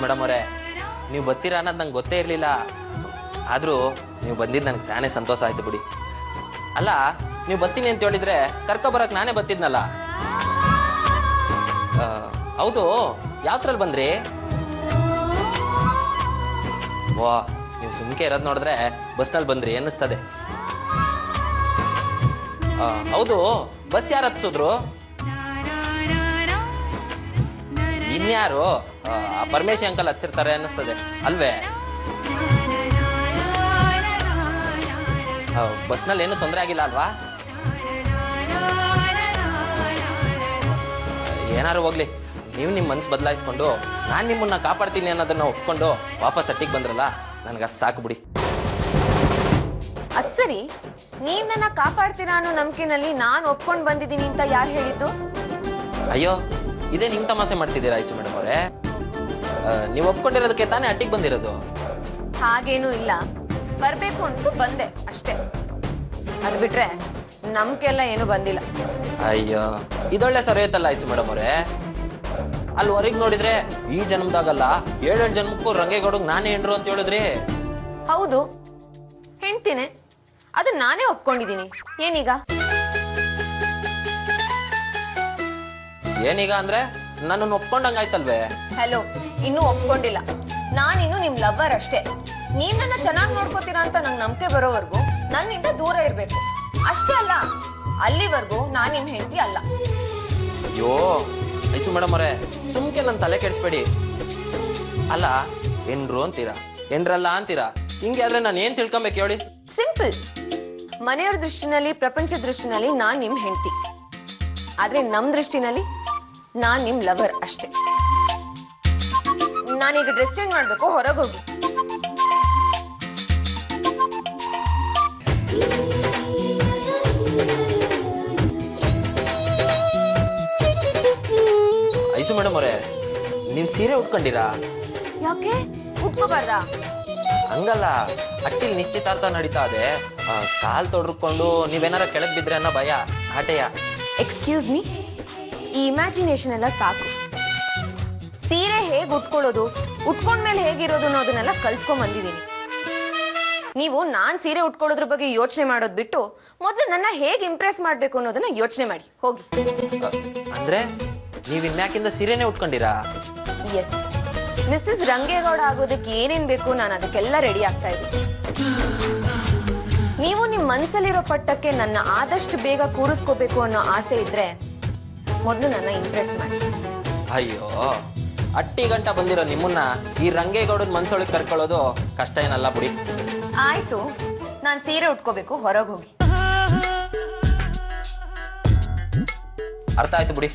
Madam ಅವರೇ, ನೀವು ಬರ್ತೀರಾ ಅನ್ನೋದು ನಂಗೆ ಗೊತ್ತೇ ಇರಲಿಲ್ಲ. ಆದರೂ ನೀವು ಬಂದಿದ್ದು ನನಗೆ ಸ್ಯಾನೇ ಸಂತೋಷ ಆಯಿತು ಬಿಡಿ. ಅಲ್ಲ, ನೀವು ಬರ್ತೀನಿ ಅಂತ ಹೇಳಿದ್ರೆ ಕರ್ಕೊಬರಕ್ಕೆ ನಾನೇ ಬರ್ತಿದ್ನಲ್ಲ. ಹೌದು, ಯಾವ್ದ್ರಲ್ಲಿ ಬಂದ್ರಿ? ವಾ, ನೀವು ಸುಮ್ಕೆ ಇರೋದು ನೋಡಿದ್ರೆ ಬಸ್ನಲ್ಲಿ ಬಂದ್ರಿ ಅನ್ನಿಸ್ತದೆ. ಹೌದು, ಬಸ್ ಯಾರು ಹತ್ಸಿದ್ರು? ಇನ್ಯಾರು? ಪರಮೇಶ್ ಅಂಕಲ್ ಹಚ್ಚಿರ್ತಾರೆ ಅನ್ನಿಸ್ತದೆ ಅಲ್ವೇ? ಬಸ್ನಲ್ಲಿ ಏನು ತೊಂದರೆ ಆಗಿಲ್ಲ ಅಲ್ವಾ? ಏನಾರು ಹೋಗ್ಲಿ, ನೀವು ನಿಮ್ಮ ಮನ್ಸು ಬದಲಾಯಿಸ್ಕೊಂಡು ನಾನು ನಿಮ್ಮನ್ನ ಕಾಪಾಡ್ತೀನಿ ಅನ್ನೋದನ್ನ ಒಪ್ಕೊಂಡು ವಾಪಸ್ ಅಟ್ಟಿಗೆ ಬಂದ್ರಲ್ಲ, ನನಗೆ ಸಾಕು ಬಿಡಿ. ಅದ್ ಸರಿ, ನೀವ್ ನನ್ನ ಕಾಪಾಡ್ತೀರಾ ಅನ್ನೋ ನಂಬಿಕೆನಲ್ಲಿ ನಾನು ಒಪ್ಕೊಂಡು ಬಂದಿದ್ದೀನಿ ಅಂತ ಯಾರು ಹೇಳಿದ್ದು? ಅಯ್ಯೋ, ಇದೇ ನಿಮ್ ತಮಾಷೆ ಮಾಡ್ತಿದ್ದೀರಾ ಐಸು ಮೇಡಮ್ ಅವರೇ? ನೀವು ಒಪ್ಕೊಂಡಿರೋದಕ್ಕೆ ತಾನೇ ಅಟ್ಟಿಗೆ ಬಂದಿರೋದು. ಹಾಗೇನೂ ಇಲ್ಲ, ಬರ್ಬೇಕು ಅನ್ಸು ಬಂದೆ ಅಷ್ಟೇ. ಅದ್ ಬಿಟ್ರೆ ನಂಬಿಕೆ ಎಲ್ಲ ಏನು ಬಂದಿಲ್ಲ. ಅಯ್ಯೋ, ಇದೊಳ್ಳೆ ಸರಿಯತ್ತಲ್ಲ ಐಸು ಮೇಡಮ್ ಅವರೇ. ಅಲ್ಲಿ ಹೊರಗೆ ನೋಡಿದ್ರೆ ಈ ಜನ್ಮದಾಗಲ್ಲ 7 ಜನ್ಮಕ್ಕೂ ರಂಗೇಗೌಡಗ್ ನಾನೇ ಹೆಂಡ್ರು ಅಂತ ಹೇಳಿದ್ರಿ. ಹೌದು, ಹೆಣ್ತೀನಿ, ಅದು ನಾನೇ ಒಪ್ಕೊಂಡಿದ್ದೀನಿ. ಏನೀಗ? ಏನೀಗ ಅಂದ್ರೆ ನನ್ನನ್ನು ಒಪ್ಕೊಂಡಂಗಾಯ್ತಲ್ವೇ? ಹಲೋ, ಇನ್ನೂ ಒಪ್ಕೊಂಡಿಲ್ಲ. ನಾನಿನ್ನು ನಿಮ್ ಲವ್ವರ್ ಅಷ್ಟೇ. ನೀವ್ ನನ್ನ ಚೆನ್ನಾಗಿ ನೋಡ್ಕೋತೀರಾ ಅಂತ ನಂಗೆ ನಂಬಿಕೆ ಬರೋವರೆಗೂ ನನ್ನಿಂದ ದೂರ ಇರ್ಬೇಕು ಅಷ್ಟೇ. ಅಲ್ಲ, ಅಲ್ಲಿವರೆಗೂ ನಾನ್ ನಿಮ್ ಹೆಂಡತಿ ಅಲ್ಲ. ಅಯ್ಯೋ ಐಸು ಮೇಡಮ್ ಅವರೇ, ಸುಮ್ಕೆ ನನ್ನ ತಲೆ ಕೆಡಿಸ್ಬೇಡಿ. ಅಲ್ಲ, ಹೆಂಡ್ರು ಅಂತೀರಾ, ಹೆಂಡ್ರಲ್ಲ ಅಂತೀರಾ, ಹಿಂಗೆ ಆದ್ರೆ ನಾನು ಏನ್ ತಿಳ್ಕೊಬೇಕು ಹೇಳಿ? ಸಿಂಪಲ್. ಮನೆಯವ್ರ ದೃಷ್ಟಿನಲ್ಲಿ, ಪ್ರಪಂಚ ದೃಷ್ಟಿನಲ್ಲಿ ನಾನ್ ನಿಮ್ ಹೆಂಡತಿ. ಆದ್ರೆ ನಮ್ ದೃಷ್ಟಿನಲ್ಲಿ ನಾನ್ ನಿಮ್ ಲವರ್ ಅಷ್ಟೇ. ನಾನೀಗ ಡ್ರೆಸ್ ಚೇಂಜ್ ಮಾಡ್ಬೇಕು, ಹೊರಗೋಗಿ. ಐಸು ಮೇಡಮ್ ಅವರೇ, ನೀವು ಸೀರೆ ಉಟ್ಕೊಂಡಿರಾ? ಯಾಕೆ ಉಟ್ಕೋಬಾರ್ದಾ? ಹಂಗಲ್ಲ, ಅಟ್ಟಿಲ್ ನಿಶ್ಚಿತಾರ್ಥ ನಡೀತಾ ಇದೆ. ಕಾಲ್ ತೊಡ್ಕೊಂಡು ನೀವೇನಾರ ಕೆಳಗ್ ಬಿದ್ರೆ ಅನ್ನೋ ಭಯ, ಆಟೆಯ. ಎಕ್ಸ್ಕ್ಯೂಸ್ ಮೀ, ಈ ಇಮ್ಯಾಜಿನೇಷನ್ ಎಲ್ಲ ಸಾಕು. ಸೀರೆ ಹೇಗೆ ಉಟ್ಕೊಳ್ಳೋದು, ಉಟ್ಕೊಂಡ್ಮೇಲೆ ಹೇಗಿರೋದು ಅನ್ನೋದನ್ನೆಲ್ಲ ಕಲ್ತ್ಕೊಂಡ್ ಬಂದಿದ್ದೀನಿ. ನೀವು ನಾನ್ ಸೀರೆ ಉಟ್ಕೊಳ್ಳೋದ್ರ ಬಗ್ಗೆ ಯೋಚನೆ ಮಾಡೋದ್ ಬಿಟ್ಟು ಮೊದಲು ನನ್ನ ಹೇಗೆ ಇಂಪ್ರೆಸ್ ಮಾಡ್ಬೇಕು ಅನ್ನೋದನ್ನ ಯೋಚನೆ ಮಾಡಿ ಹೋಗಿ. ಅಂದ್ರೆ ನೀವ್ ಇನ್ಯಾಕಿಂದ ಸೀರೆನೆ ಉಟ್ಕೊಂಡಿರಾ? ಎಸ್, ಮಿಸ್ಸಸ್ ರಂಗೇಗೌಡ ಆಗೋದಕ್ಕೆ ಏನೇನ್ ಬೇಕು ನಾನು ಅದಕ್ಕೆಲ್ಲ ರೆಡಿ ಆಗ್ತಾ ಇದ್ದೀನಿ. ನೀವು ನಿಮ್ ಮನ್ಸಲ್ಲಿರೋ ಪಟ್ಟಕ್ಕೆ ನನ್ನ ಆದಷ್ಟು ಬೇಗ ಕೂರಿಸ್ಕೋಬೇಕು ಅನ್ನೋ ಆಸೆ ಇದ್ರೆ ಮೊದಲು ನನ್ನ ಇಂಪ್ರೆಸ್ ಮಾಡಿ. ಅಯ್ಯೋ, ಅಟ್ಟಿ ಗಂಟ ಬಂದಿರೋ ನಿಮ್ಮನ್ನ ಈ ರಂಗೇಗೌಡನ ಮನ್ಸೊಳಗೆ ಕರ್ಕೊಳ್ಳೋದು ಕಷ್ಟ ಏನಲ್ಲ ಬಿಡಿ. ಆಯ್ತು, ನಾನ್ ಸೀರೆ ಉಟ್ಕೋಬೇಕು, ಹೊರಗೆ ಹೋಗಿ. ಅರ್ಥ ಆಯ್ತು ಬಿಡಿ.